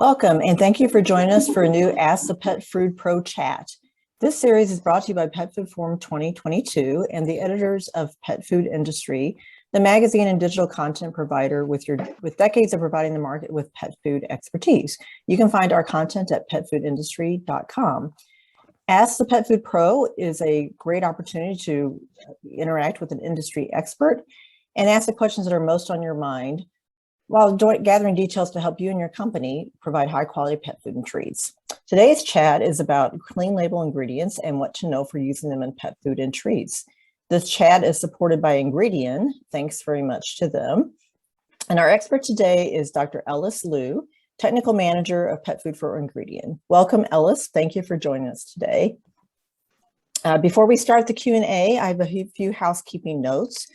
Welcome, and thank you for joining us for a new Ask the Pet Food Pro chat. This series is brought to you by Pet Food Forum 2022 and the editors of Pet Food Industry, the magazine and digital content provider with decades of providing the market with pet food expertise. You can find our content at petfoodindustry.com. Ask the Pet Food Pro is a great opportunity to interact with an industry expert and ask the questions that are most on your mind, while gathering details to help you and your company provide high quality pet food and treats. Today's chat is about clean label ingredients and what to know for using them in pet food and treats. This chat is supported by Ingredion. Thanks very much to them. And our expert today is Dr. Ellis Liu, Technical Manager of Pet Food for Ingredion. Welcome, Ellis. Thank you for joining us today. Before we start the Q&A, I have a few housekeeping notes.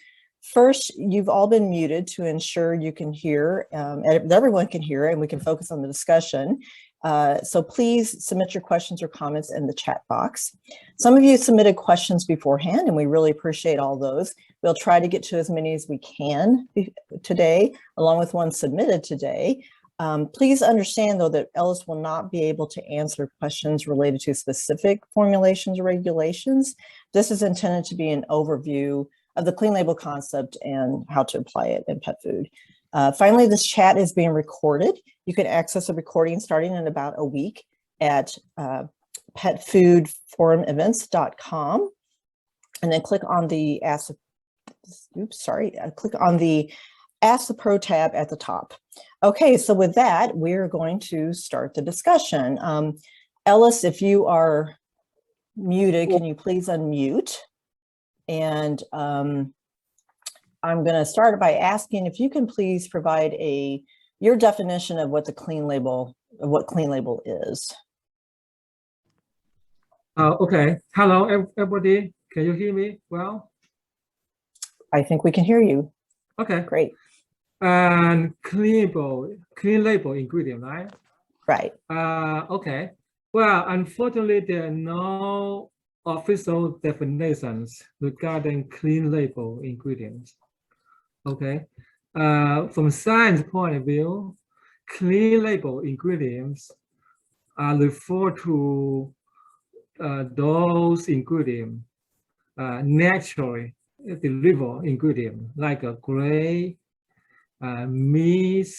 First, you've all been muted to ensure you can hear, everyone can hear, and we can focus on the discussion. So please submit your questions or comments in the chat box. Some of you submitted questions beforehand, and we really appreciate all those. We'll try to get to as many as we can today, along with one submitted today. Please understand, though, that Ellis will not be able to answer questions related to specific formulations or regulations. This is intended to be an overview of the clean label concept and how to apply it in pet food. Finally, this chat is being recorded. You can access a recording starting in about a week at petfoodforumevents.com, and then click on the Ask the Pro tab at the top. Okay, so with that, we're going to start the discussion. Ellis, if you are muted, can you please unmute? And I'm going to start by asking if you can please provide your definition of what clean label is. Okay. Hello, everybody. Can you hear me well? I think we can hear you. Okay. Great. And clean label ingredient, right? Right. Okay. Well, unfortunately, there are no official definitions regarding clean label ingredients. Okay. From science point of view, clean label ingredients are referred to those ingredients naturally deliver ingredient like a gray, meat,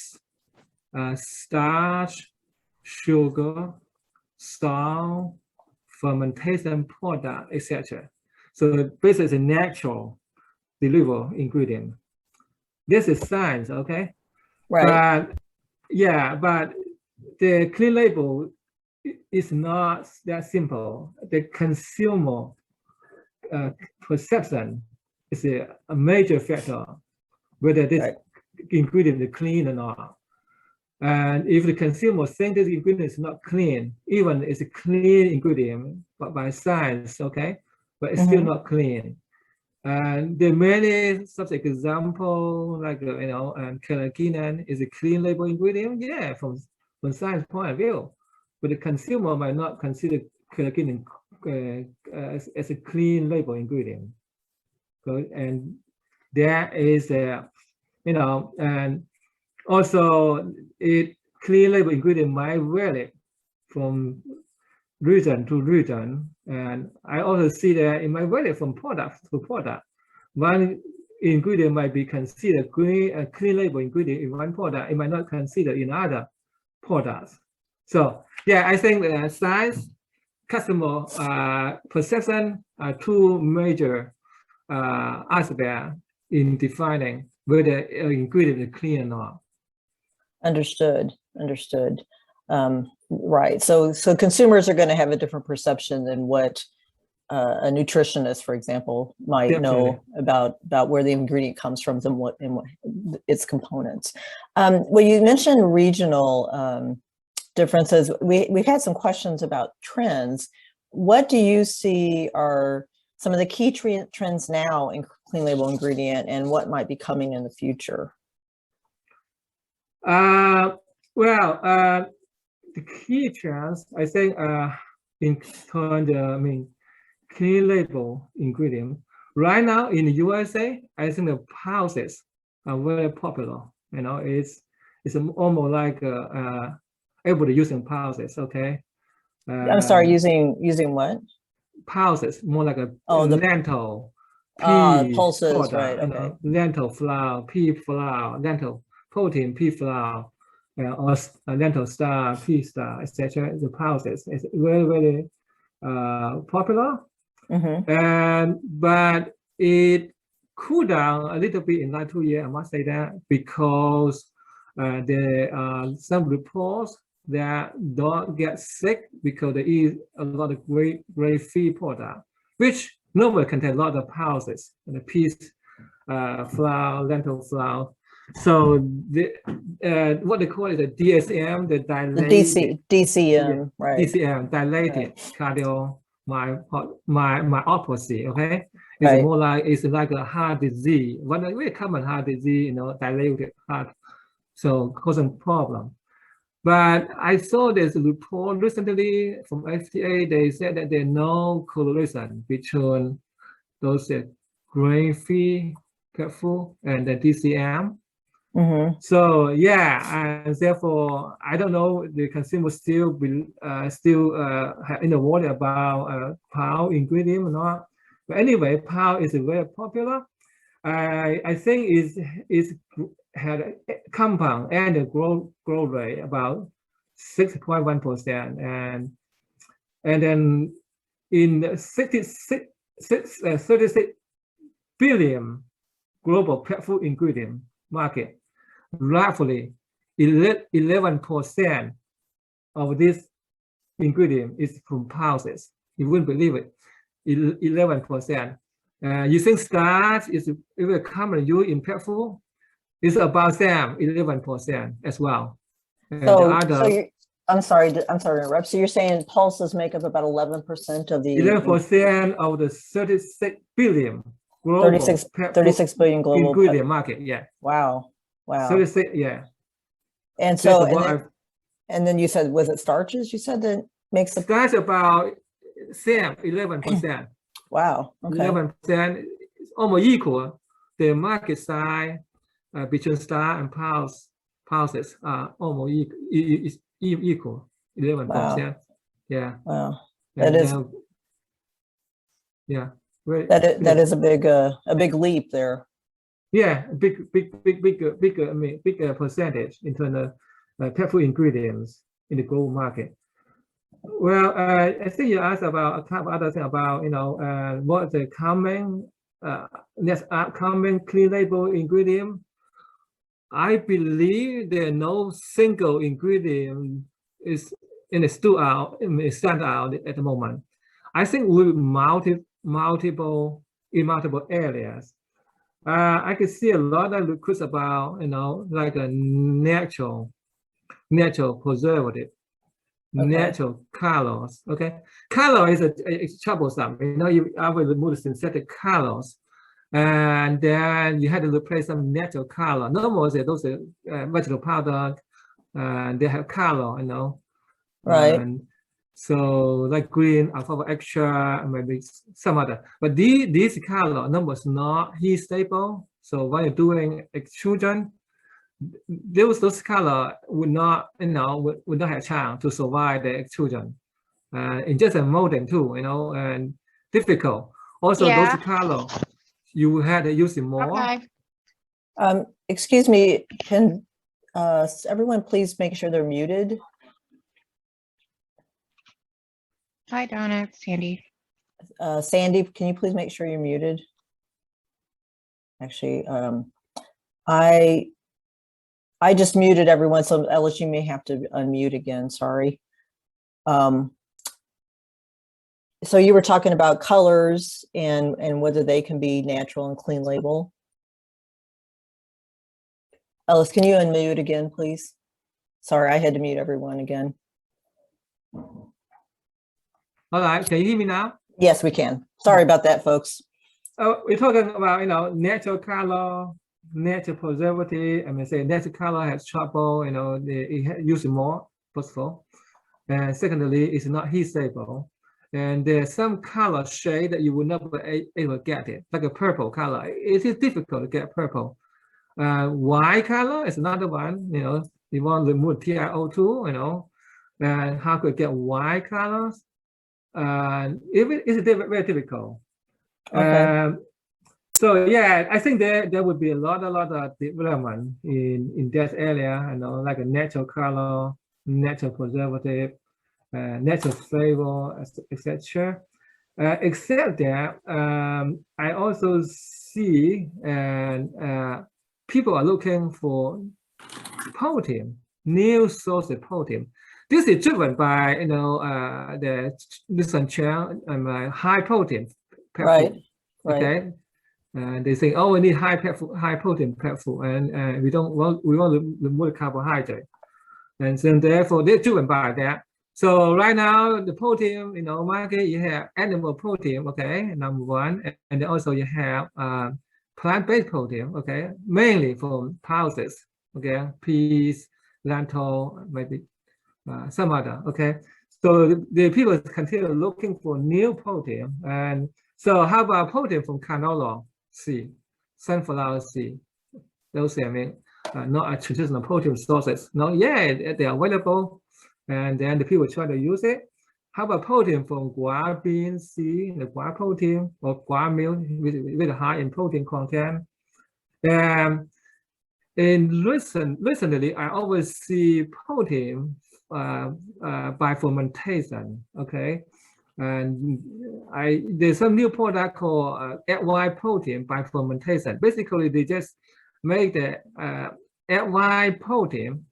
starch, sugar, salt, fermentation product, etc. So basically it's a natural deliver ingredient. This is science, okay? Right. But the clean label is not that simple. The consumer perception is a major factor whether this ingredient is clean or not. And if the consumer thinks this ingredient is not clean, even it's a clean ingredient, but by science, okay, but it's still not clean. And there are many such examples, like and carrageenan is a clean label ingredient, yeah, from science point of view, but the consumer might not consider carrageenan as a clean label ingredient. So, and there is and also, clean label ingredient might vary from region to region, and I also see that it might vary from product to product. One ingredient might be considered a clean label ingredient in one product, it might not consider in other products. So yeah, I think science, customer perception are two major aspects in defining whether an ingredient is clean or not. Understood. Right. So consumers are going to have a different perception than what a nutritionist, for example, might know about where the ingredient comes from and what its components. Well, you mentioned regional differences. We've had some questions about trends. What do you see are some of the key trends now in clean label ingredient, and what might be coming in the future? The key trends, I think, in terms of, clean label ingredient. Right now in the USA, I think the pouches are very popular. It's almost like everybody using pulses, okay? I'm sorry, using what? Pulses, more like a Oh, the lentil, pea pulses, powder, right? you Okay. know, lentil flour, pea flour, lentil protein, pea flour, or lentil star, pea star, etc. The pulses is very, very popular. Mm-hmm. But it cooled down a little bit in last 2 years, I must say that, because there are some reports that don't get sick because they eat a lot of great feed product, which normally contain a lot of pulses and the peas flour, lentil flour. So what they call it, the DSM, the dilated DCM, right? DCM, dilated cardiomyopathy. Okay, it's Right. more like it's like a heart disease, one very common heart disease, you know, dilated heart, so causing problem. But I saw there's a report recently from FDA. They said that there's no correlation between those grain-free pet food and the DCM. Mm-hmm. So yeah, and therefore I don't know, the consumer still have in the worry about PAL ingredient or not. But anyway, PAL is very popular. I think it's had a compound annual growth rate about 6.1%, and then in 36 billion global pet food ingredient market, roughly 11% of this ingredient is from pulses. You wouldn't believe it, 11%. You think starch is very common used in pet food? It's about same, 11% as well. I'm sorry to interrupt. So you're saying pulses make up about 11% of the 11% of the 36 billion global 36 billion global ingredient market. Yeah. Wow. 36, yeah. And so, and then you said, was it starches? You said that makes the starch about same, 11%. Wow. Okay. 11% is almost equal. The market size between starch and pulses are almost equal. 11%. Wow. Yeah. Wow. And that is. Yeah. That is a big leap there. Yeah, bigger percentage in terms of pet food ingredients in the global market. Well, I think you asked about a couple other things about, you know, what the next upcoming clean label ingredient. I believe there are no single ingredient is in the stand out at the moment. I think with multiple areas. I can see a lot of requests about, you know, like a natural preservative, natural colors. Okay, color is it's troublesome. You know, I will remove the synthetic colors, and then you had to replace some natural color. Normally, those vegetable powder, they have color, you know. Right. So like green, alfalfa extra, maybe some other. But these color numbers not heat stable. So when you're doing extrusion, those color would not, you know, would not have chance to survive the extrusion. And just a molding too, you know, and difficult. Also, those color you had to use it more. Okay. Excuse me, can everyone please make sure they're muted? Hi, Donna, it's Sandy. Sandy, can you please make sure you're muted? Actually, I just muted everyone, so Ellis, you may have to unmute again, sorry. So you were talking about colors and whether they can be natural and clean label. Ellis, can you unmute again, please? Sorry, I had to mute everyone again. All right, can you hear me now? Yes, we can. Sorry about that, folks. We're talking about, you know, natural color, natural preservative. I mean, say natural color has trouble, you know, it use more, first of all. And secondly, it's not heat stable. And there's some color shade that you will not be able to get it, like a purple color. It is difficult to get purple. White color is another one, you know, you want to remove TiO2, you know, and how could get white colors. And it's very difficult. Okay. So yeah, I think there would be a lot of development in that area, like a natural color, natural preservative, natural flavor, etc. Except that I also see people are looking for protein, new source of protein. This is driven by the different trend and high protein pet Right. food. Right. Okay, they say, oh, we need high protein pet food, and we want to remove carbohydrate, and so therefore they're driven by that. So right now the protein market, you have animal protein, okay, number one, and then also you have plant-based protein, okay, mainly from pulses, okay, peas, lentil, maybe some other, okay. So the people continue looking for new protein, and so how about protein from canola seed, sunflower seed? Those not a traditional protein sources. No, yeah, they are available, and then the people try to use it. How about protein from guar bean seed, the guar protein or guar milk with a high in protein content? And recently, I always see protein by fermentation. Okay, and there's some new product called egg white protein by fermentation. Basically, they just make the egg white protein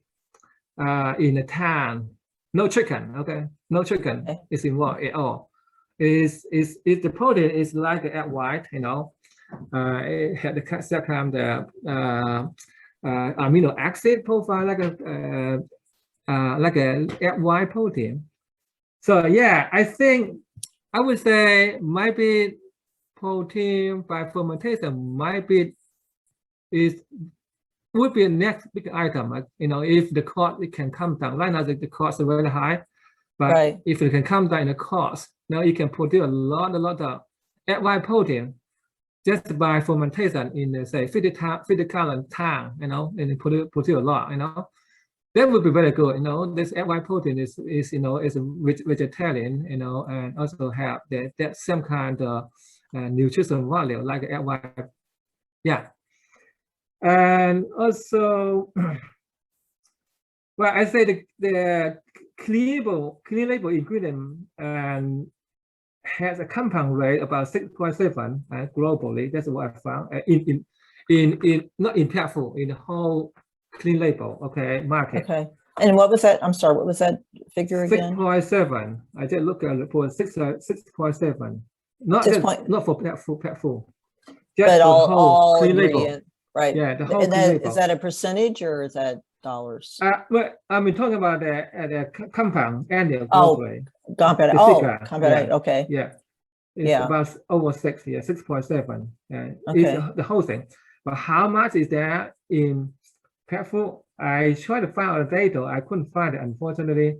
in a tan, no chicken. Okay, no chicken is involved at all. Is the protein is like the egg white, it had the second amino acid profile like a egg white protein. So yeah, I think I would say might be protein by fermentation would be a next big item. If the cost it can come down. Right now the costs are very high, but if it can come down in the cost, now you can produce a lot of egg white protein just by fermentation in say 50 gallon tank, and produce a lot, that would be very good. This egg white protein is a vegetarian, and also have that same kind of nutrition value like egg white. Yeah, and also, well, I say the clean label ingredient and has a compound rate about 6.7 globally. That's what I found in not in pet food, in the whole clean label, okay, market. Okay. And what was that? I'm sorry, what was that figure again? 6.7. I just look at it for 6.7. Not for pet food. Just but for all clean ingredient, label. Right? Yeah, the whole and clean label. Is that a percentage or is that dollars? Well, I'm talking about the compound annual growth rate. Compound. Yeah. Okay. Yeah. It's about over 6, 6.7. It's the whole thing. But how much is there in pet food? I tried to find out the data. I couldn't find it, unfortunately.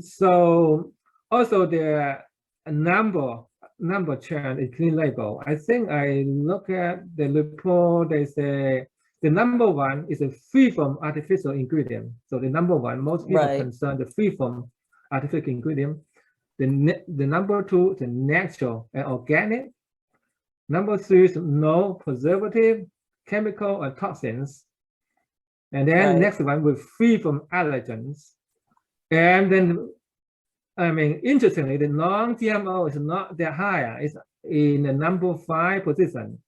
So also the number trend in clean label. I think I look at the report. They say the number one is a free from artificial ingredient. So the number one, most people concerned the free from artificial ingredient. The number two, the natural and organic. Number three is no preservative, chemical, or toxins. And then next one with free from allergens. And then, interestingly, the non-GMO is not that high. It's in the number 5 position.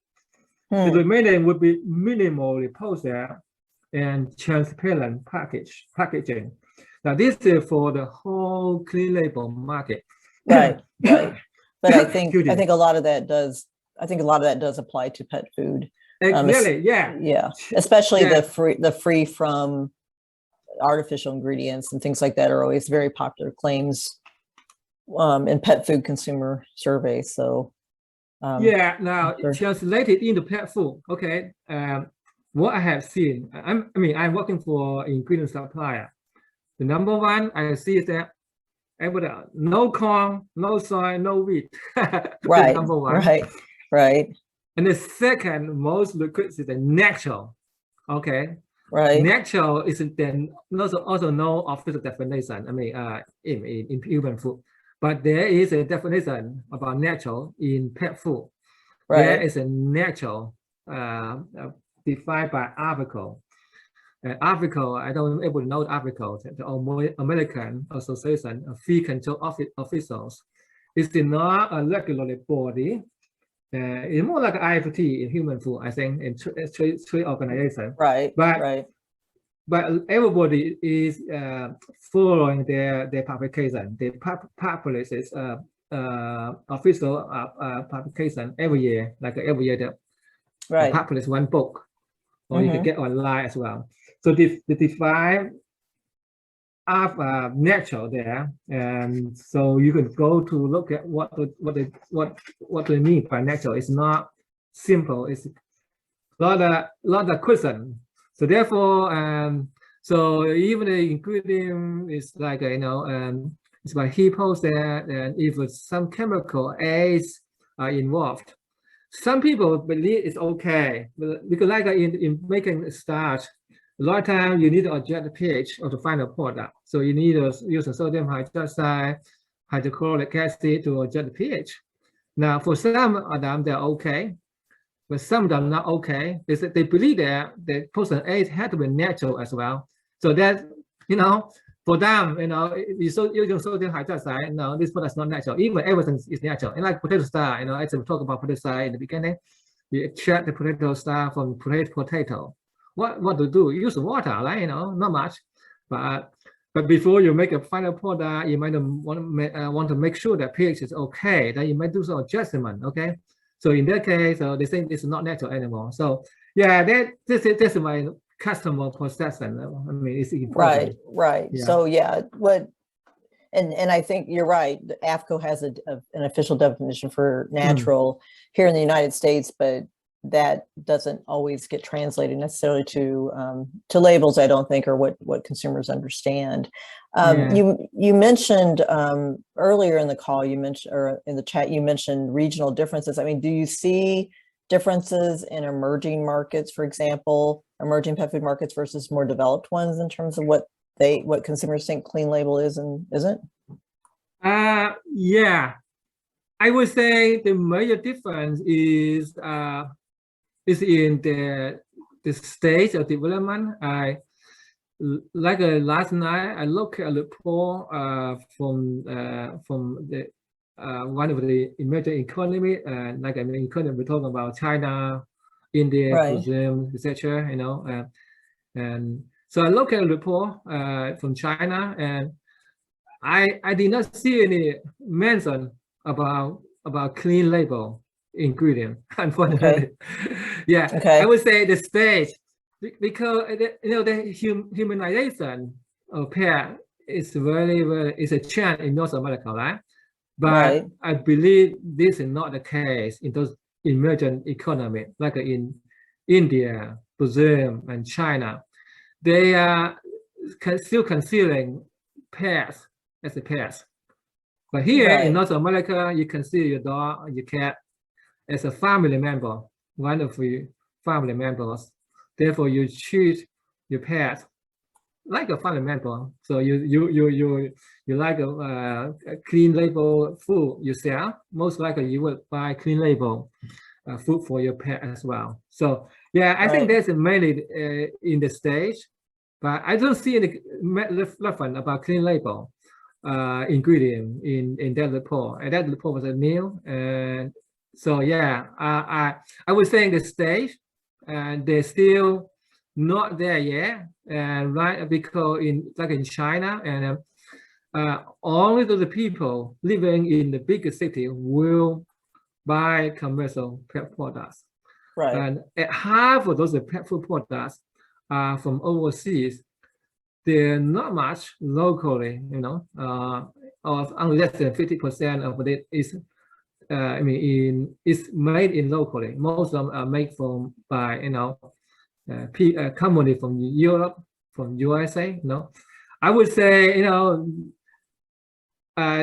The remaining would be minimally processed and transparent packaging. Now, this is for the whole clean label market. Right. But I think a lot of that does. I think a lot of that does apply to pet food. Really, yeah. Especially the free from artificial ingredients and things like that are always very popular claims in pet food consumer surveys. So now translated into pet food. Okay, what I have seen, I'm working for ingredient supplier. The number one I see is that no corn, no soy, no wheat. Right. Number one. Right. And the second most liquid is the natural. Okay. Right. Natural is then also no official definition. I mean, in human food, but there is a definition about natural in pet food. There Right. is a natural defined by article. Article, I don't able to know the article. The American Association of Feed Control Officials. It's not a regulatory body. It's more like IFT in human food, I think, in trade organization. Right. But right. but everybody is following their publication. They publish this official publication every year. Like every year, they Right. publish one book, or you can get online as well. So the define of natural there, and so you can go to look at what they mean by natural. It's not simple. It's a lot of question. So therefore, so even the ingredient is like it's by HEPOs there, and if some chemical aids are involved, some people believe it's okay, because like in making a starch, a lot of times you need to adjust the pH of the final product. So you need to use a sodium hydroxide, hydrochloric acid to adjust the pH. Now, for some of them, they're okay, but some of them not okay. They believe that the person A had to be natural as well. So that, for them, you use sodium hydroxide, no, this product is not natural. Even everything is natural. And like potato starch, as we talk about potato starch in the beginning, you extract the potato starch from potato. What to do? Use water, right? Not much, but before you make a final product, you might want to make sure that pH is okay. Then you might do some adjustment. Okay, so in that case, they think it's not natural anymore. So yeah, this is my customer perception. I mean, it's important. Right. Yeah. So yeah, and I think you're right. The AFCO has an official definition for natural here in the United States, but that doesn't always get translated necessarily to labels, I don't think, or what consumers understand. You mentioned earlier in the call, or in the chat, you mentioned regional differences. I mean, do you see differences in emerging markets, for example, emerging pet food markets versus more developed ones in terms of what consumers think clean label is and isn't? Yeah, I would say the major difference is in the stage of development. Last night I looked at a report from the one of the emerging economy, like economy we're talking about China, India, Brazil, etc. And so I looked at a report from China, and I did not see any mention about clean label ingredient, unfortunately. Yeah, I would say the stage, because the humanization of pet is is a trend in North America, right? But I believe this is not the case in those emerging economies, like in India, Brazil, and China. They are still considering pets as a pet. But here in North America, you consider your dog, your cat as a family member, one of your family members. Therefore, you treat your pet like a family member. So you like a clean label food yourself. Most likely, you would buy clean label food for your pet as well. So yeah, I think that's mainly in the stage, but I don't see any reference about clean label ingredient in that report. And that report was new, and so yeah, I would say in the stage, and they're still not there yet, right? Because in China, and only the people living in the bigger city will buy commercial pet products, and half of those pet food products are from overseas. They're not much locally, or only less than 50% of it is. It's made in locally. Most of them are made by company from Europe, from USA. I would say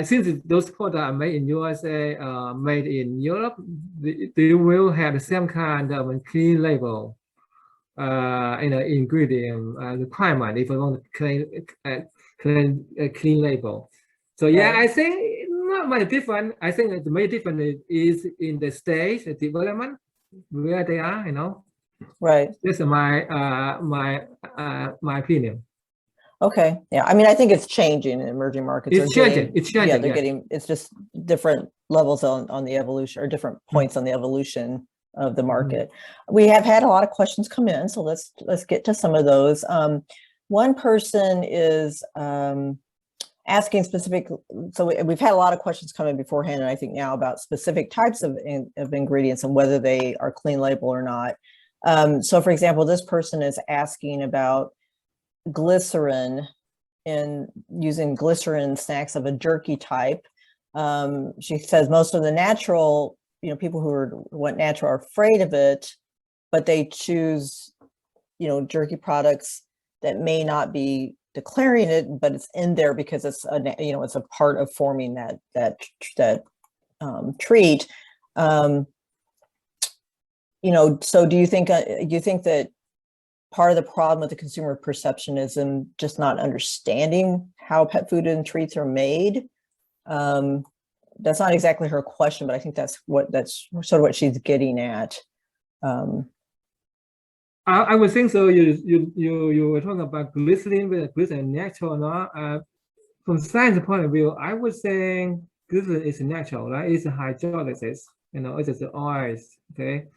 since those products are made in USA, made in Europe, they will have the same kind of clean label ingredient requirement if you want to clean label. So yeah, Right. I think not much different. I think the main difference is in the stage of development where they are. Right. This is my opinion. Okay. Yeah. I mean, I think it's changing in emerging markets. It's changing. It's changing. Yeah, they're Yeah. getting, it's just different levels on the evolution, or different points on the evolution of the market. We have had a lot of questions come in, so let's get to some of those. One person is asking specific, so we've had a lot of questions come in beforehand, and I think now about specific types of ingredients and whether they are clean label or not. So for example, this person is asking about glycerin and using glycerin snacks of a jerky type. She says most of the natural, people who want natural are afraid of it, but they choose, jerky products that may not be declaring it, but it's in there because it's it's a part of forming that treat. So do you think that part of the problem with the consumer perception is in just not understanding how pet food and treats are made? That's not exactly her question, but I think that's sort of what she's getting at. I would think so. You were talking about glycerin, whether glycerin natural or not. From science point of view, I would say glycerin is natural, right? It's a hydrolysis, it's just the oils, okay?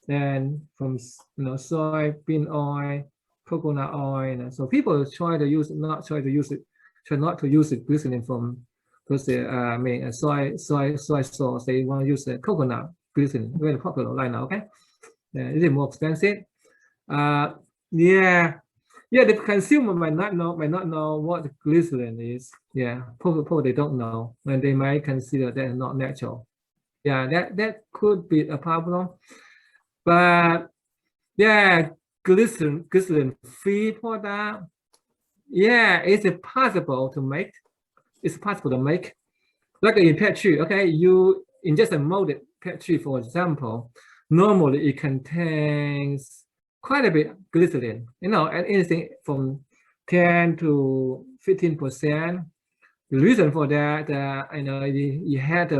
And from soybean oil, coconut oil, so people try not to use glycerin from soy sauce. They want to use the coconut glycerin, very popular right now. Okay, it is more expensive. The consumer might not know what the glycerin is. Yeah, probably they don't know, and they might consider that not natural. Yeah, that could be a problem. But yeah, glycerin-free product. Yeah, it's possible to make. It's possible to make. Like in pet food, okay, you ingest a molded pet food, for example. Normally, it contains quite a bit glycerin. And anything from 10 to 15%. The reason for that, you had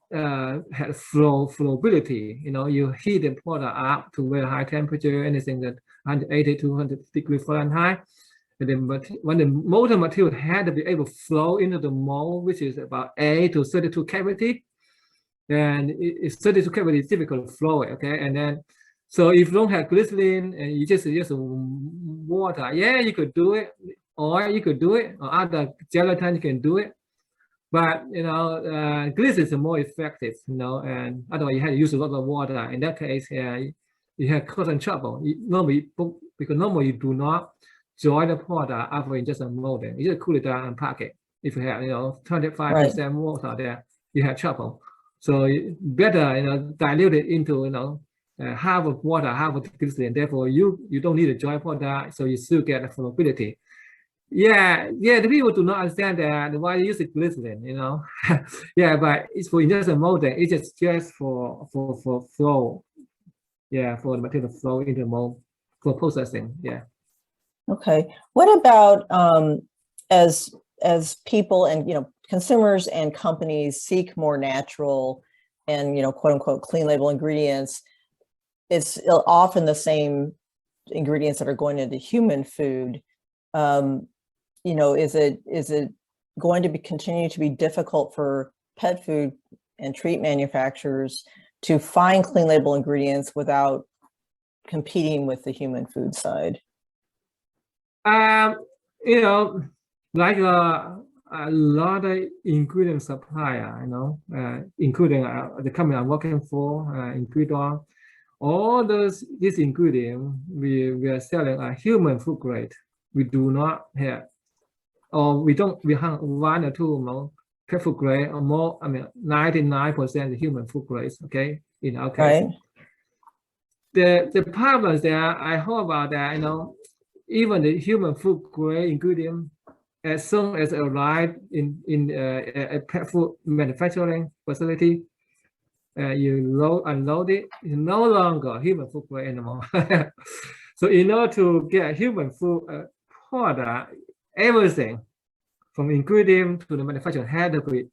had flowability. You heat the product up to very high temperature, anything that 180 to 200 degrees Fahrenheit. And then, when the molded material had to be able to flow into the mold, which is about 8 to 32 cavity, then it's 32 cavity is difficult to flow it. Okay, and then so if you don't have glycerin and you just use water, yeah, you could do it, or you could do it, or other gelatin you can do it. But glycerin is more effective, and otherwise you have to use a lot of water. In that case, you have cotton trouble. Because normally you do not join the product after injection molding. You just cool it down and pack it. If you have 25% water there, you have trouble. So better dilute it into half of water, half of glycerin. Therefore, you don't need a joint product, so you still get the flowability. Yeah, the people do not understand that why you use glycerin, Yeah, but it's for injection molding. It's just for flow. Yeah, for the material flow into the mold for processing. Yeah. Okay. What about as people and consumers and companies seek more natural and quote unquote clean label ingredients? It's often the same ingredients that are going into human food. Is it going to continue to be difficult for pet food and treat manufacturers to find clean label ingredients without competing with the human food side? Like a lot of ingredient supplier, including the company I'm working for, Ingredion, all these ingredients we are selling are human food grade. We do not have, or we have one or two more pet food grade, or more. 99% human food grades. Okay, in our case. Right. The problems there, I hope about that. Even the human food grade ingredient, as soon as it arrived in a pet food manufacturing facility, you unload it, it's no longer human food grade anymore. So in order to get human food product, everything from ingredient to the manufacturer had to be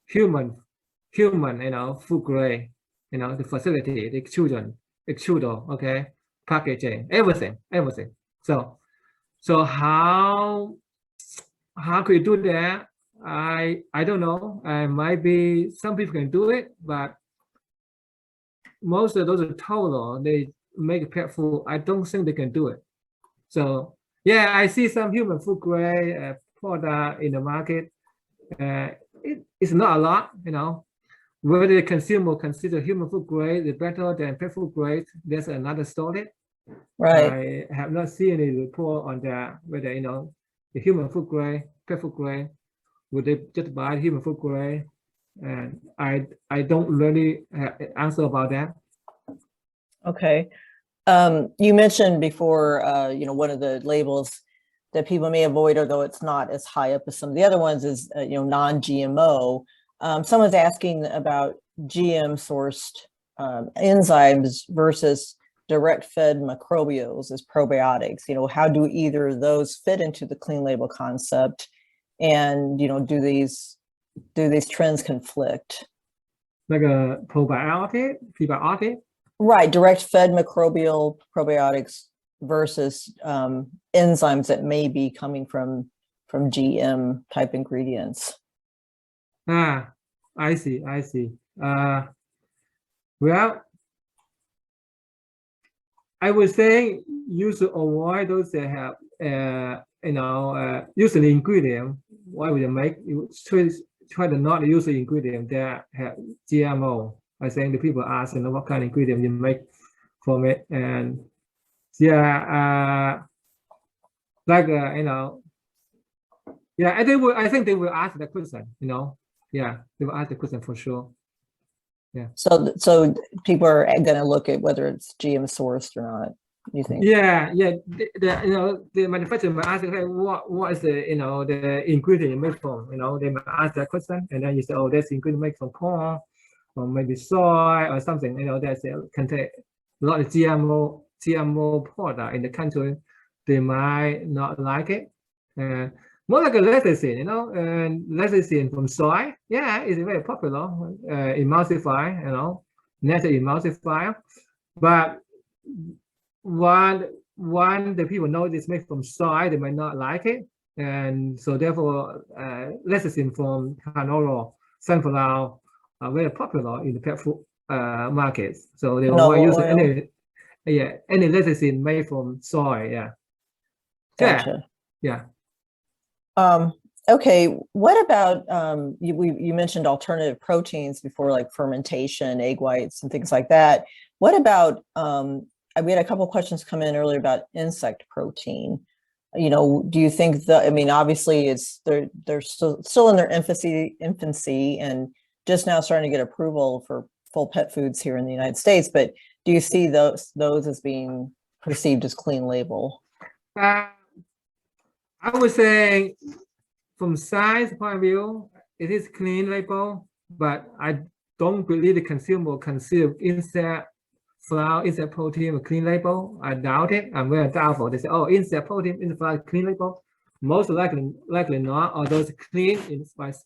human, food grade, the facility, the extruder, okay, packaging, everything. So how could you do that? I don't know. Maybe some people can do it, but most of those are total. They make pet food. I don't think they can do it. So yeah, I see some human food grade product in the market. It's not a lot, Whether the consumer consider human food grade better than pet food grade, that's another story. Right. I have not seen any report on that, whether, the human food grade, pet food grade, would they just buy human food grade? And I don't really have an answer about that. Okay. You mentioned before, one of the labels that people may avoid, although it's not as high up as some of the other ones, is, non-GMO. Someone's asking about GM sourced enzymes versus direct fed microbials as probiotics. How do either of those fit into the clean label concept? And, do these trends conflict? Like a prebiotic? Right, direct fed microbial probiotics versus enzymes that may be coming from GM type ingredients. I see. Well, I would say you should avoid those that have, use the ingredient. Why would you make? You try to not use the ingredient that have GMO. I think the people ask, what kind of ingredient you make from it, and yeah, I think they will ask that question. Yeah, they will ask the question for sure. Yeah. So people are going to look at whether it's GM sourced or not, you think? Yeah. The manufacturer might ask, hey, what is the the ingredient made from? They might ask that question, and then you say, oh, that's ingredient made from corn, or maybe soy or something. That's contain a lot of GMO product in the country. They might not like it. More like a lecithin, and lecithin from soy. Yeah, it's very popular. Emulsifier, natural emulsifier. But when the people know it's made from soy, they might not like it. And so therefore, lecithin from canola, sunflower are very popular in the pet food markets. So they will use any lecithin made from soy. Yeah. Gotcha. Yeah. Okay. What about you mentioned alternative proteins before, like fermentation, egg whites, and things like that. What about we had a couple of questions come in earlier about insect protein. Do you think obviously they're still in their infancy and just now starting to get approval for full pet foods here in the United States, but do you see those as being perceived as clean label? I would say from science point of view, it is clean label, but I don't believe the consumer consider insect flour, insect protein a clean label. I doubt it. I'm very doubtful. They say, oh, insect protein in the flour clean label. Most likely not, although it's clean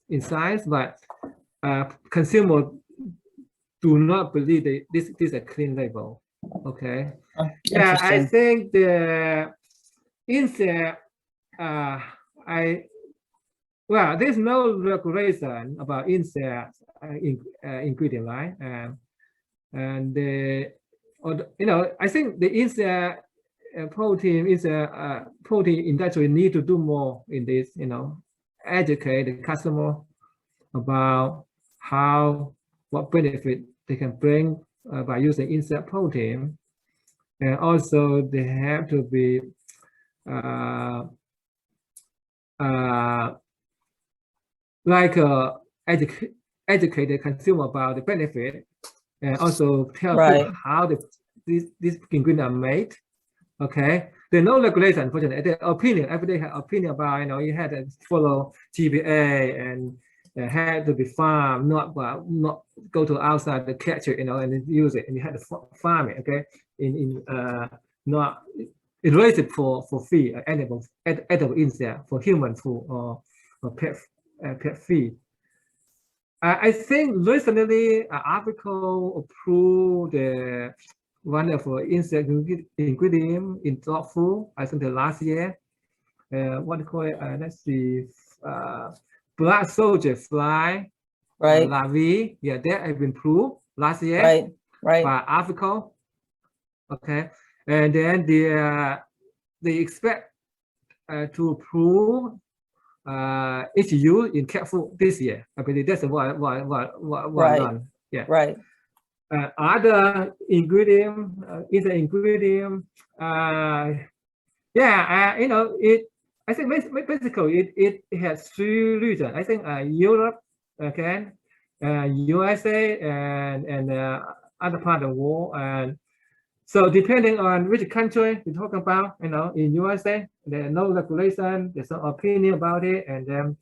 in science, but consumer do not believe that this is a clean label. Okay. Yeah, I think the insect there's no regulation about insect ingredient, right? And I think the insect protein industry need to do more in this. Educate the customer about what benefit they can bring by using insect protein, and also they have to be educate the consumer about the benefit, and also tell people how these ingredients are made. Okay, there's no regulation, unfortunately. The opinion, everybody has opinion about, you had to follow TBA had to be farmed, not go to outside to catch it, and then use it, and you had to farm it, okay, not it raised it for feed, edible insect for human food or pet feed. I think recently article approved the wonderful insect ingredient in dog food. I think the last year, what do you call it? Let's see, black soldier fly, Right. larvae. Yeah, that have been approved last year. Right. By article. Okay, and then they expect to approve its use in cat food this year. I believe that's what Right. done. Yeah. Right. Other ingredient is an ingredient. It. I think basically it has three regions. I think Europe, okay, USA, and other part of the world. And so depending on which country you're talking about, in USA, there's no regulation, there's no opinion about it, and then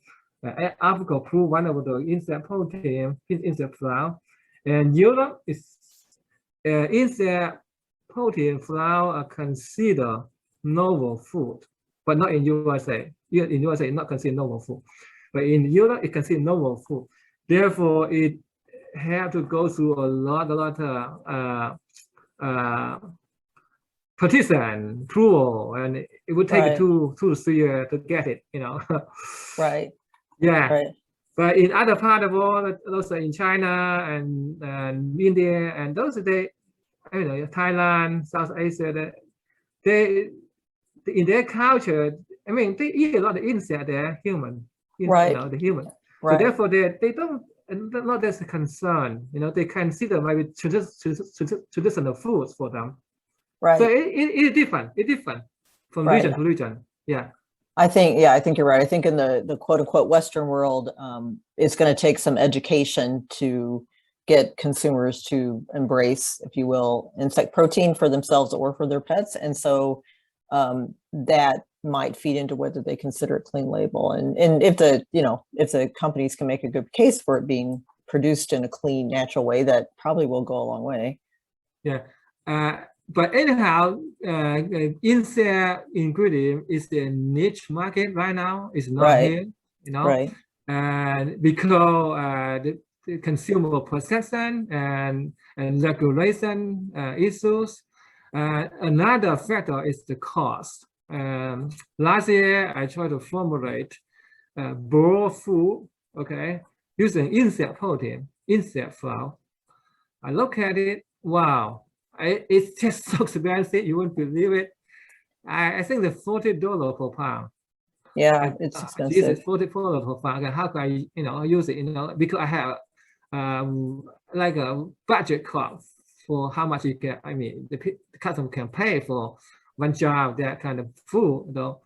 Africa approved one of the insect protein, insect flour, and Europe is insect protein flour are considered novel food, but not in USA. In USA, it's not considered novel food, but in Europe, it considered novel food. Therefore, it have to go through a lot partisan approval, and it would take 2 to 3 years to get it, Right. Yeah. Right. But in other part of the world, also in China and India, and those Thailand, South Asia, they in their culture, I mean, they eat a lot of insect. They're human, Right. The human. Right. So therefore, they don't. Not as a concern, they consider maybe traditional foods for them. Right. So it's different. It's different from region to region. Yeah. I think you're right. I think in the quote unquote Western world, it's going to take some education to get consumers to embrace, if you will, insect protein for themselves or for their pets. And so that might feed into whether they consider it clean label. And if the companies can make a good case for it being produced in a clean, natural way, that probably will go a long way. Yeah. But anyhow, insect ingredient is a niche market right now. It's not here, Right. And because the consumer perception and regulation issues. Another factor is the cost. Last year, I tried to formulate broad food, okay, using insect protein, insect flour. I look at it, wow, it's just so expensive, you wouldn't believe it. I think the $40 per pound. Yeah, it's expensive. Jesus, $40 per pound. How can I, use it? Because I have like a budget cost for how much you can. I mean, the customer can pay for one jar of that kind of food, though.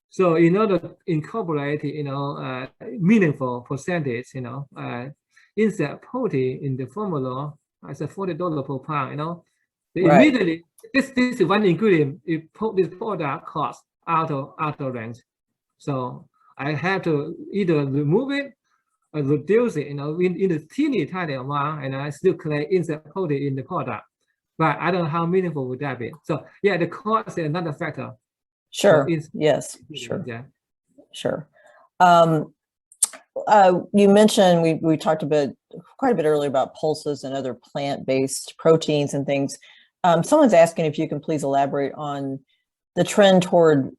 So in order to incorporate, meaningful percentage, insect protein in the formula, I said $40 per pound. Immediately, this is one ingredient. This product cost out of range. So I have to either remove it or reduce it, in the teeny tiny amount, and I still collect insect protein in the product. But I don't know how meaningful would that be. So yeah, the cost is another factor. Sure. Yes. Sure. Yeah. Sure. You mentioned we talked quite a bit earlier about pulses and other plant-based proteins and things. Someone's asking if you can please elaborate on the trend toward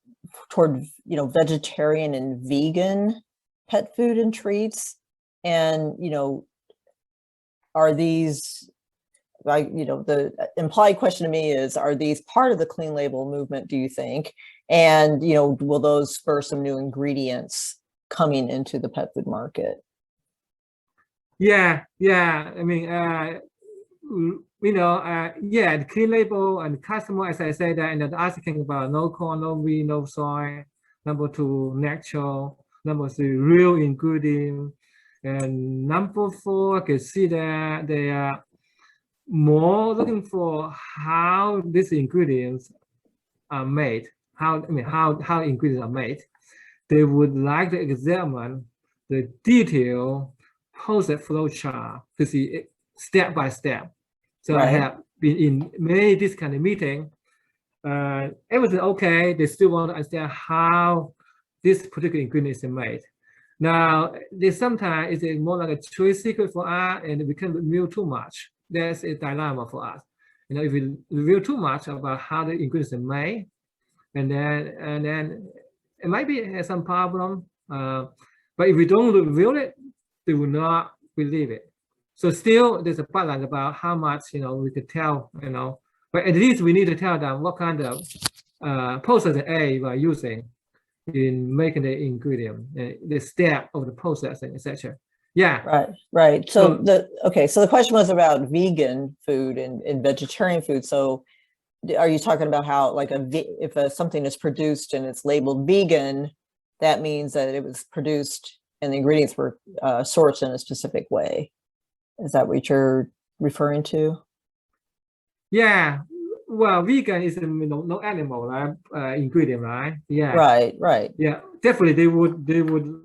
vegetarian and vegan pet food and treats, and are these, the implied question to me is, are these part of the clean label movement, do you think? And will those spur some new ingredients coming into the pet food market? Yeah. I mean, the clean label and customer, as I said, that asking about no corn, no wheat, no soy. Number 2, natural. Number 3, real ingredient. And number 4, I can see that they are more looking for how these ingredients are made. How ingredients are made. They would like to examine the detail process flow chart to see it step by step. So I Right. have been in many this kind of meeting. Everything okay. They still want to understand how this particular ingredient is made. Now, there's sometimes it's more like a trade secret for us, and we can reveal too much. That's a dilemma for us. If we reveal too much about how the ingredients are made, and then it might be some problem. But if we don't reveal it, they will not believe it. So still, there's a balance about how much we could tell. But at least we need to tell them what kind of process A we are using in making the ingredient, the step of the processing, etc. Yeah. Right. So the question was about vegan food and vegetarian food. So are you talking about how if something is produced and it's labeled vegan, that means that it was produced and the ingredients were sourced in a specific way? Is that what you're referring to? Yeah. Well, vegan is no animal ingredient, right? Yeah. Right. Yeah, definitely. They would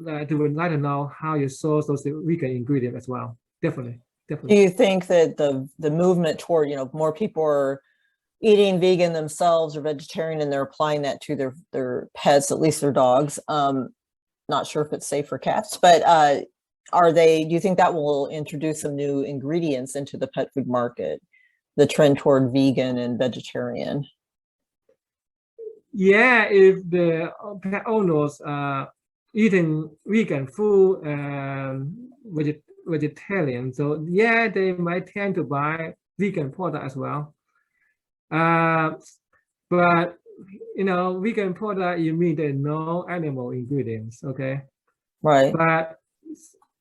like to know how you source those vegan ingredients as well. Definitely. Do you think that the movement toward more people are eating vegan themselves or vegetarian and they're applying that to their pets, at least their dogs? Not sure if it's safe for cats, but do you think that will introduce some new ingredients into the pet food market, the trend toward vegan and vegetarian? Yeah, if the pet owners are eating vegan food and vegetarian, so yeah, they might tend to buy vegan product as well. But vegan product, you mean there are no animal ingredients, okay? Right.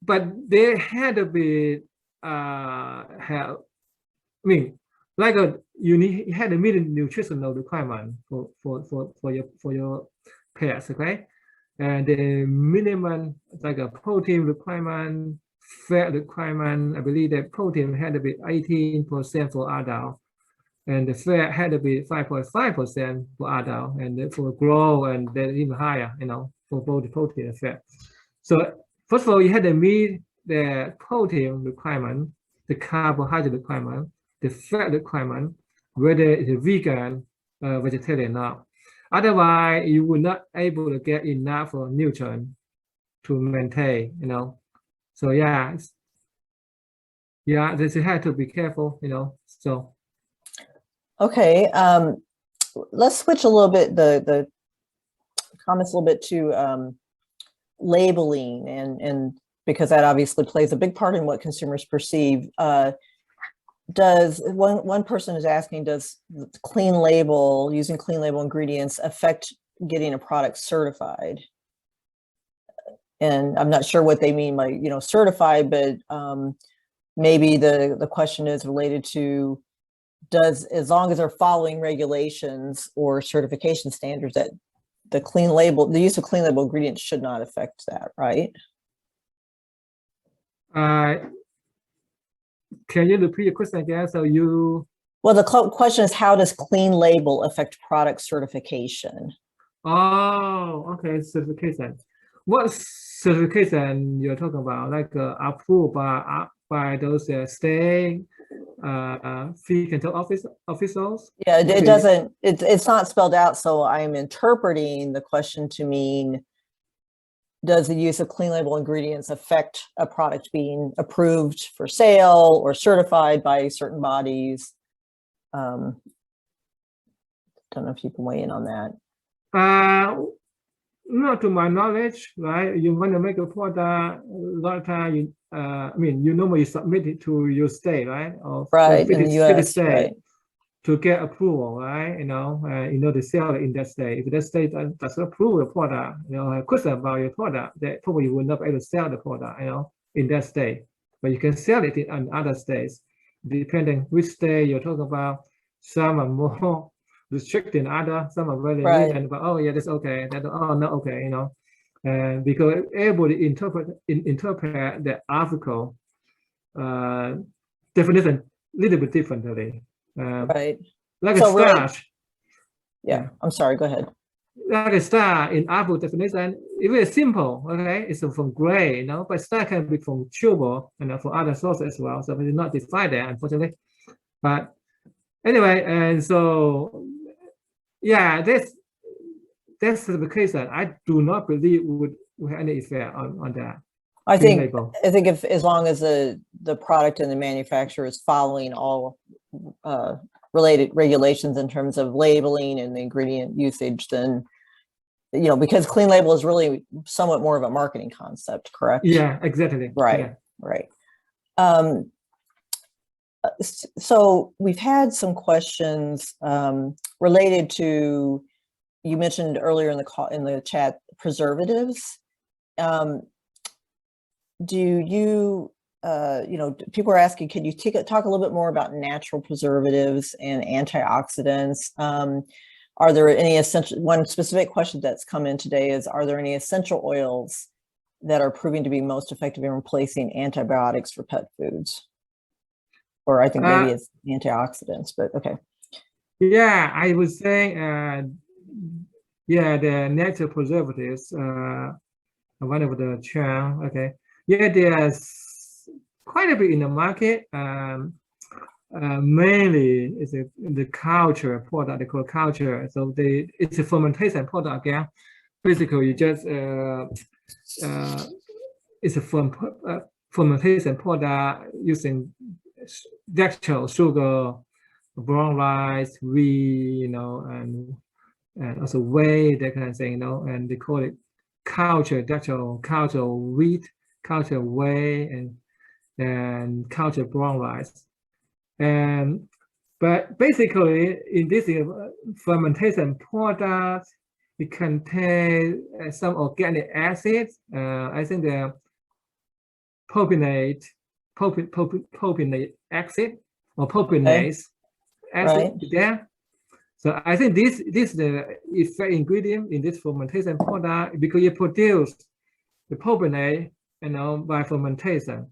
But they had to be you had to meet a nutritional requirement for your pets, okay? And the minimum like a protein requirement, fat requirement. I believe that protein had to be 18% for adult, and the fat had to be 5.5% for adult, and for grow and then even higher, for both the protein and fat. So first of all, you had to meet the protein requirement, the carbohydrate requirement, the fat requirement, whether it's vegan, vegetarian or not. Otherwise, you will not able to get enough nutrient to maintain, So yeah, they have to be careful, So. Okay. Let's switch a little bit the comments a little bit to labeling and because that obviously plays a big part in what consumers perceive. Does one person is asking, does using clean label ingredients affect getting a product certified? And I'm not sure what they mean by certified, but maybe the question is related to, as long as they're following regulations or certification standards, that the use of clean label ingredients should not affect that, right? Can you repeat your question again? Well, the question is, how does clean label affect product certification? Oh, okay, certification. What certification you're talking about? Like approved by those state fee control officials? Yeah, it doesn't. It's not spelled out, so I'm interpreting the question to mean, does the use of clean label ingredients affect a product being approved for sale or certified by certain bodies? Don't know if you can weigh in on that. Not to my knowledge, right? You want to make a product, a lot of time you normally submit it to your state, right? Or right, in the US, state, right. To get approval, right? To sell it in that state. If that state does not approve the product, a question about your product, that probably will not be able to sell the product, in that state. But you can sell it in other states, depending which state you're talking about. Some are more restricted than others. Some are very lenient, but oh yeah, that's okay. That not okay, And because able to interpret the article definition a little bit differently. Right. Like a starch. Yeah, I'm sorry, go ahead. like a star in Apple definition, it's very simple. Okay, it's from gray, but star can be from chewable and from other sources as well. So we did not define that, unfortunately. But anyway, and so yeah, this certification, I do not believe would have any effect on that. I think label. if as long as the product and the manufacturer is following all related regulations in terms of labeling and the ingredient usage, then because clean label is really somewhat more of a marketing concept, correct? Yeah, exactly. Right, yeah. Right. So we've had some questions related to, you mentioned earlier in the chat, preservatives. Do you, people are asking, can you talk a little bit more about natural preservatives and antioxidants? Are there any essential, one specific question that's come in today is, are there any essential oils that are proving to be most effective in replacing antibiotics for pet foods? Or I think maybe it's antioxidants, but okay. Yeah, I would say, the natural preservatives, one of the term, okay. Yeah, there's quite a bit in the market. Mainly it's the culture product, they call culture. So it's a fermentation product again. Basically, you just it's a fermentation product using dextrose, sugar, brown rice, wheat, and also whey, that kind of thing, and they call it culture dextrose, culture wheat, culture whey, and culture brown rice. But basically, in this fermentation product, it contains some organic acids. I think the propionate acid or propionase acid there. So I think this is the effect ingredient in this fermentation product, because you produce the propionate, by fermentation.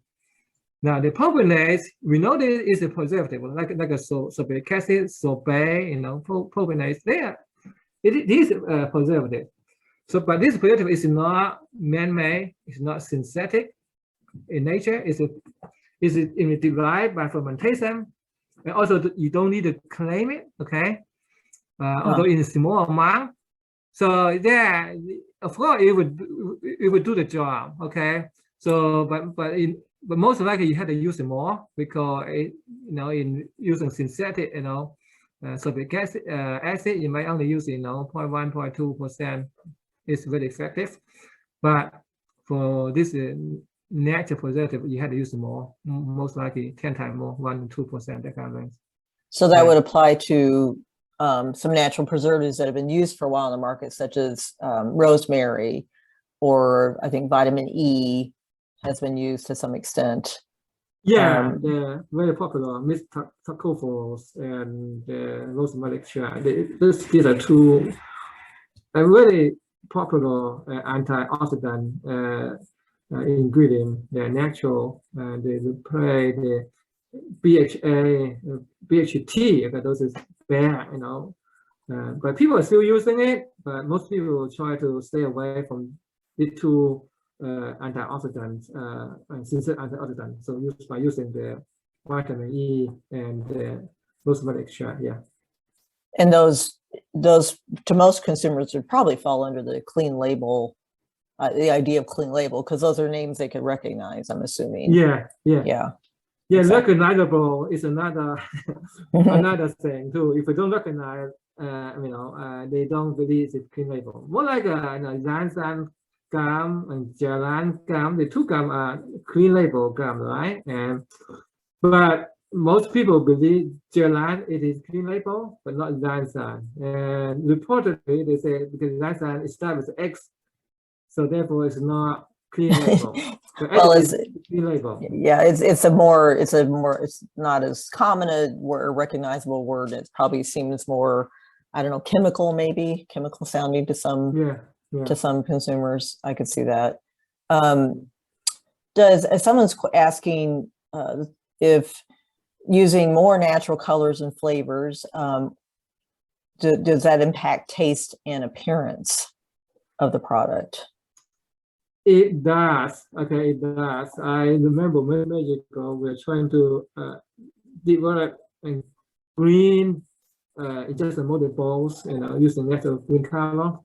Now the propionase, we know that is a preservative, like a sorbic acid, sorbate, propionase. It is a preservative. So, but this preservative is not man-made. It's not synthetic in nature. It's derived by fermentation, and also you don't need to claim it. Okay, although in a small amount. So yeah, of course it would do the job. Okay, so but most likely you have to use it more, because in using synthetic, sorbic acid, you might only use 0.1, 0.2%. It's very effective, but for this natural preservative, you have to use more, most likely 10 times more, 1 to 2%, that kind of thing. So that would apply to some natural preservatives that have been used for a while in the market, such as rosemary, or I think vitamin E has been used to some extent. Yeah, they're very popular. Mixed tocopherols and rosemary extract. These are two very popular antioxidant ingredient. They're natural. They replace the BHA, BHT. Those is bad, but people are still using it. But most people try to stay away from the two antioxidants, synthetic antioxidants. So by using the vitamin E and the rosemary extract. Yeah. And those to most consumers would probably fall under the clean label, the idea of clean label, because those are names they could recognize, I'm assuming. Yeah. Exactly. Recognizable is another another thing too. If you don't recognize, they don't believe it's clean label. More like xanthan gum and gellan gum. The two gum are clean label gum, right? But most people believe gellan, it is clean label, but not xanthan. And reportedly, they say because xanthan starts with X, so therefore it's not clean label. Well, it's clean label. Yeah, it's not as common a recognizable word. It probably seems more, I don't know, chemical sounding to some to some consumers. I could see that. Someone's asking if using more natural colors and flavors, does that impact taste and appearance of the product? It does. Okay, it does. I remember many years ago, we were trying to develop a green, just a molded balls, using natural green color.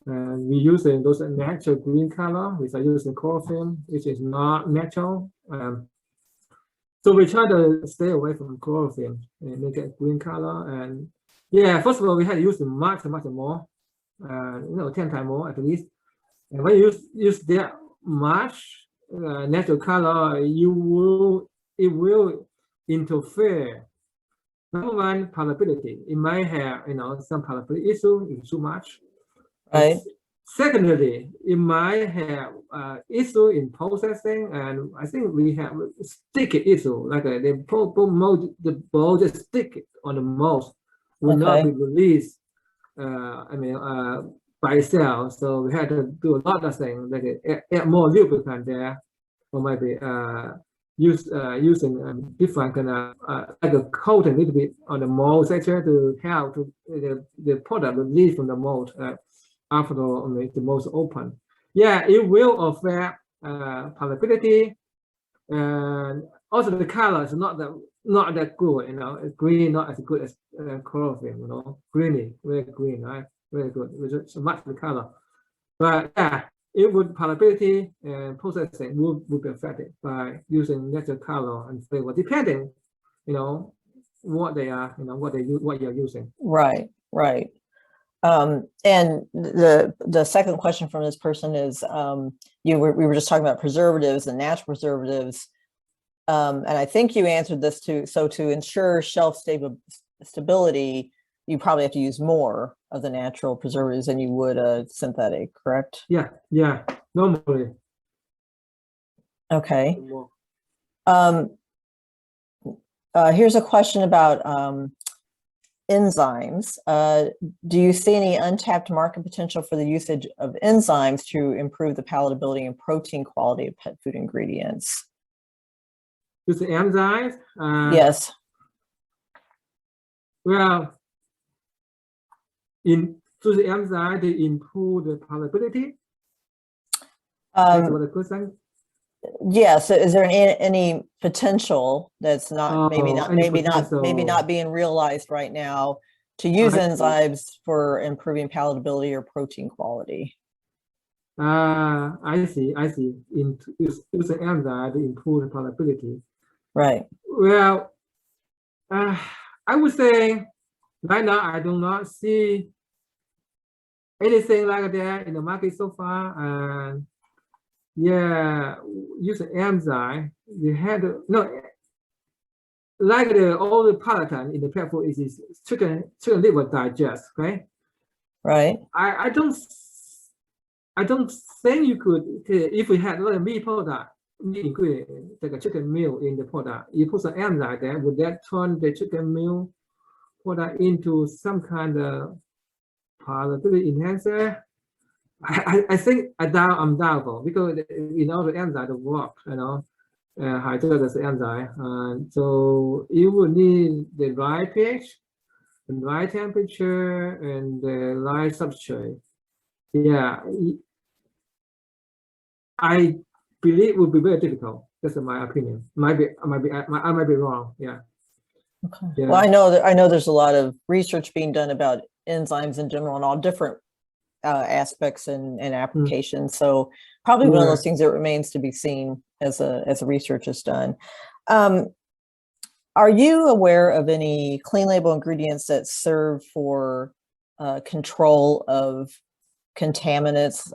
And we using those natural green color, which are using chlorophyll, which is not natural. So we try to stay away from chlorophyll and make it green color. And yeah, first of all, we had to use much more, 10 times more at least. And when you use that much natural color, it will interfere. Number one, palatability. It might have some palatability issue if too much. Right. Secondly, it might have issue in processing, and I think we have sticky issue, like the mold, the ball just stick on the mold, will not be released. By itself. So we had to do a lot of things, like add more lubricant there, or maybe using different kind of like a coating a little bit on the mold section to help to the product release from the mold after the mold open. Yeah, it will affect palatability, and also the color is not that good. Green not as good as chlorophyll. Greeny, very green, right? Very good, with so much the color. But yeah, it would palatability and processing would be affected by using natural color and flavor, depending, what they are, what you're using. Right. And the second question from this person is, we were just talking about preservatives and natural preservatives. And I think you answered this too. So to ensure shelf stability, you probably have to use more of the natural preservatives than you would synthetic, correct? Yeah, normally. Okay. Here's a question about enzymes. Do you see any untapped market potential for the usage of enzymes to improve the palatability and protein quality of pet food ingredients? Use the enzymes? Yes. Well, through the enzyme, they improve the palatability. That's what the question. Yes. Is there any potential that's not maybe not being realized right now to use enzymes for improving palatability or protein quality? I see. Use the enzyme to improve the palatability. Right. Well, I would say right now I do not see anything like that in the market so far. Yeah, use an enzyme. You had to like all the palatine in the pet food is chicken liver digest, okay? Right. I don't think you could, if we had a meat product, meat ingredient, like a chicken meal in the product, you put some enzyme there, would that turn the chicken meal product into some kind of palatability enhancer? I think I'm doubtful, because the enzyme work, hydrolysis enzyme, so you would need the right pH, the right temperature, and the right substrate. Yeah, I believe it would be very difficult. That's my opinion. I might be wrong. Yeah. Okay. Yeah. Well, I know there's a lot of research being done about enzymes in general and all different aspects and applications. So probably one of those things that remains to be seen as the research is done. Are you aware of any clean label ingredients that serve for control of contaminants?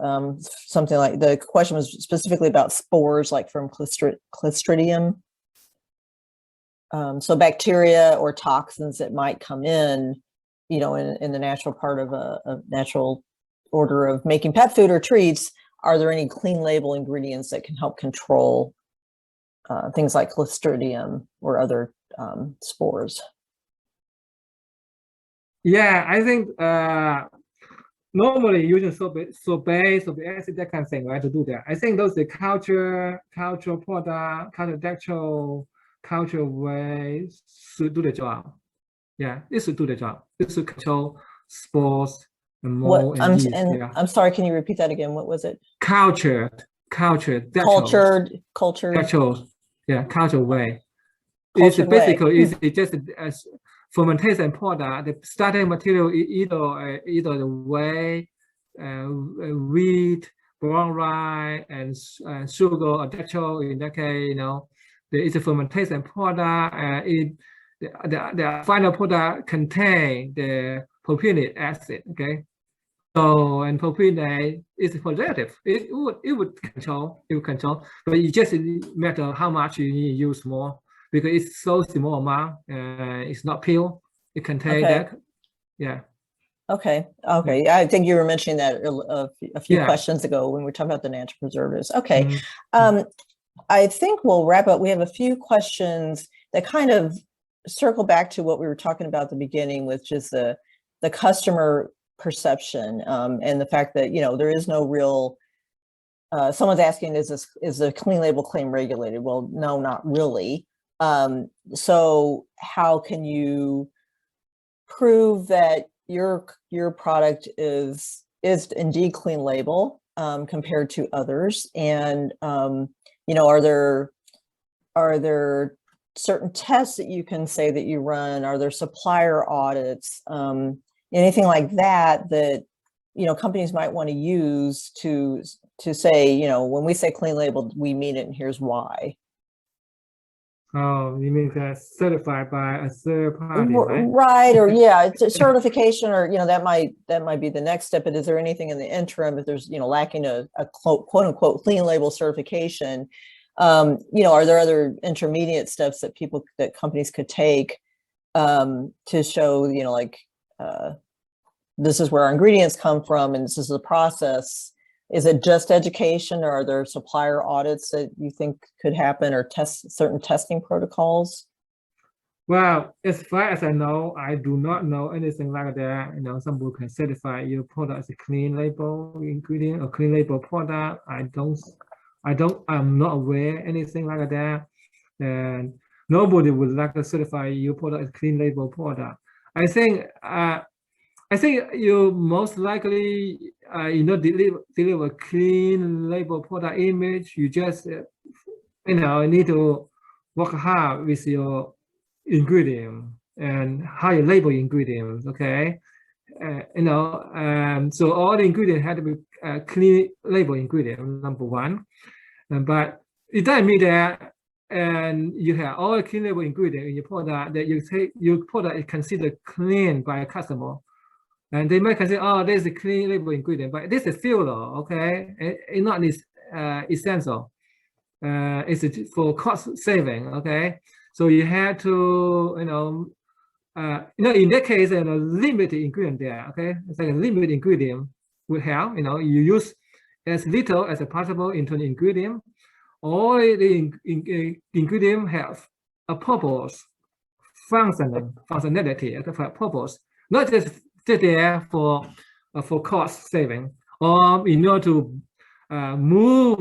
Something like, the question was specifically about spores, like from Clostridium. So bacteria or toxins that might come in, in the natural part of a natural order of making pet food or treats. Are there any clean label ingredients that can help control things like Clostridium or other spores? Yeah, I think normally using sorbate acid, that kind of thing, right, to do that. I think those are culture product, culture ways to do the job. Yeah, this will do the job. This will control spores and What, mold and yeast. and Yeah, I'm sorry, can you repeat that again? What was it? cultured, Cultured, yeah, cultured way. cultured It's way. basically it's just a fermentation product. The starting material is either the whey, wheat, brown rice, and sugar or dextrose. In that case, you know, there is a fermentation product. The final product contain the propionate acid. Okay, so and propionate is a preservative. It would control, but it just matter how much you need to use more, because it's so small amount. It's not pure. It contains Okay. that. Yeah. Okay. I think you were mentioning that a few Yeah. questions ago when we were talking about the natural preservatives. Okay. Mhm. I think we'll wrap up. We have a few questions that kind of circle back to what we were talking about at the beginning, which is the customer perception, and the fact that, you know, there is no real, someone's asking, is a clean label claim regulated? Well, no, not really. So how can you prove that your product is indeed clean label compared to others? And you know, are there certain tests that you can say that you run? Are there supplier audits, anything like that you know, companies might want to use to say, you know, when we say clean label, we mean it, and here's why? Oh, you mean that certified by a third party, right? Right, or yeah, it's a certification, or, you know, that might be the next step. But is there anything in the interim, if there's, you know, lacking a quote unquote clean label certification, you know, are there other intermediate steps that companies could take to show, you know, like, this is where our ingredients come from and this is the process? Is it just education, or are there supplier audits that you think could happen, or certain testing protocols? Well, as far as I know, I do not know anything like that. You know, some people can certify your product as a clean label ingredient or clean label product. I'm not aware anything like that. And nobody would like to certify your product as clean label product. I think you most likely, you know, deliver clean label product image. You just, you know, need to work hard with your ingredient and how you label ingredients. Okay, you know, so all the ingredients have to be clean label ingredient, number one. But it doesn't mean that, and you have all the clean label ingredient in your product, that you take your product is considered clean by a customer. And they might consider, oh, there's a clean label ingredient, but this is filler, okay? It's not this essential. It's for cost saving, okay? So you have to, you know, in that case, a limited ingredient there, okay? It's like a limited ingredient would help, you know, you use as little as possible into the ingredient. All the ingredient have a purpose, functionality, purpose, not just there for cost saving, or in order to move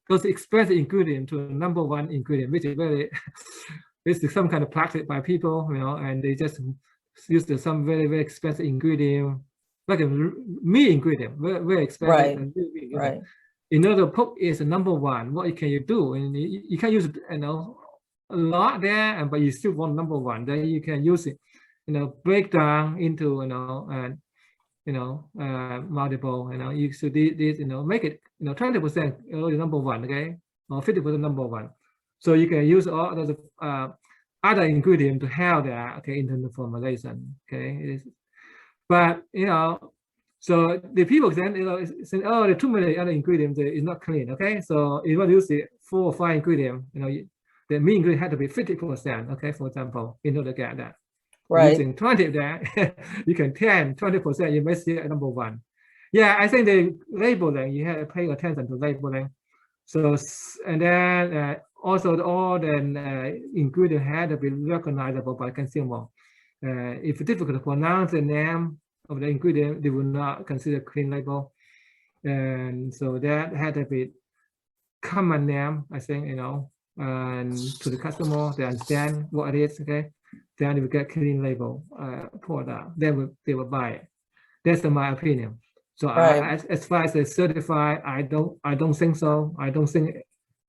those expensive ingredients to number one ingredient, which is very it's some kind of practice by people, you know, and they just use some very, very expensive ingredient, like a meat ingredient, very, very expensive. Right. And Right. In order to put is number one, what can you do? And you can use, you know, a lot there, but you still want number one. Then you can use it, you know, break down into, you know, multiple, you know, you should this, you know, make it, you know, 20% number one, okay, or 50% number one. So you can use all those other ingredients to help that, okay, in terms of formulation, okay. But, you know, so the people then, you know, say, oh, there are too many other ingredients, it's not clean, okay. So if you want to use the 4 or 5 ingredients, you know, the meat ingredient had to be 50%, okay, for example, in order to get that. Right. Using 20 there, you can 20%, you may see at number one. Yeah, I think the labeling, you have to pay attention to labeling. So, and then also all the ingredients had to be recognizable by consumer. If it's difficult to pronounce the name of the ingredient, they will not consider clean label. And so that had to be common name, I think, you know, and to the customer, they understand what it is, okay? then you get clean label product, then they will buy it. That's my opinion. So as far as they certify, I don't think so. I don't think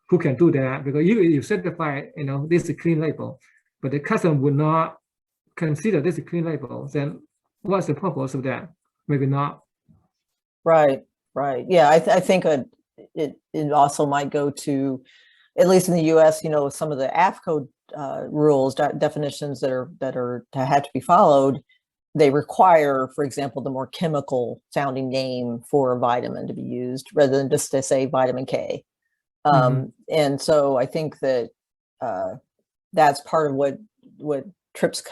who can do that, because you certify, this is a clean label, but the customer would not consider this a clean label, then what's the purpose of that? Maybe not. Right. Yeah, I think it also might go to, at least in the U.S., some of the AFCO rules, definitions that have to be followed. They require, for example, the more chemical sounding name for a vitamin to be used rather than just to say vitamin K. And so I think that that's part of what trips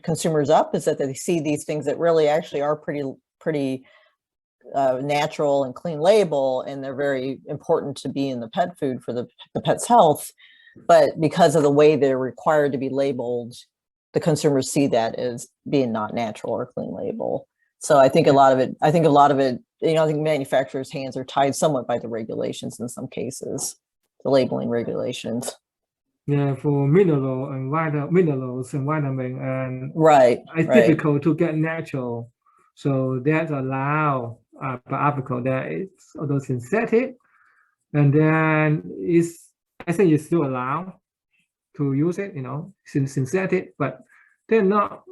consumers up, is that they see these things that really actually are pretty natural and clean label, and they're very important to be in the pet food for the pet's health. But because of the way they're required to be labeled, the consumers see that as being not natural or clean label. So I think a lot of it, I think manufacturers' hands are tied somewhat by the regulations in some cases, the labeling regulations. Yeah, for minerals and vitamin, and it's difficult to get natural. So that's allowed by article that it's although synthetic, and then I think it's still allowed to use it, synthetic, but they're not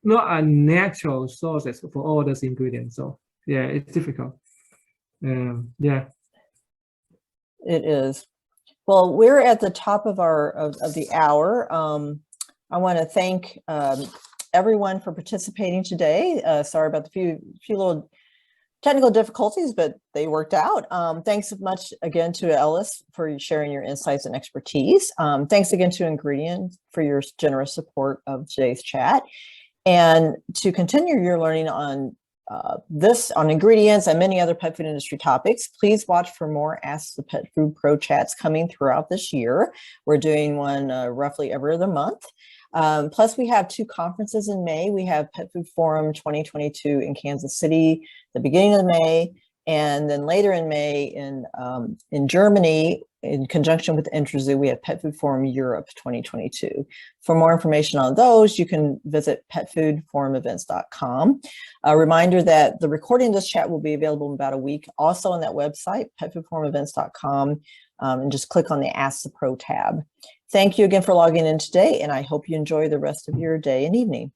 a natural sources for all those ingredients. So yeah, it's difficult. Yeah, it is. Well, we're at the top of the hour. I want to thank everyone for participating today. Sorry about the few little technical difficulties, but they worked out. Thanks so much again to Ellis for sharing your insights and expertise. Thanks again to Ingredion for your generous support of today's chat. And to continue your learning on ingredients and many other pet food industry topics, please watch for more Ask the Pet Food Pro chats coming throughout this year. We're doing one roughly every other month. Plus, we have 2 conferences in May. We have Pet Food Forum 2022 in Kansas City, the beginning of May, and then later in May in Germany, in conjunction with Intrazoo, we have Pet Food Forum Europe 2022. For more information on those, you can visit petfoodforumevents.com. A reminder that the recording of this chat will be available in about a week, also on that website, petfoodforumevents.com, and just click on the Ask the Pro tab. Thank you again for logging in today, and I hope you enjoy the rest of your day and evening.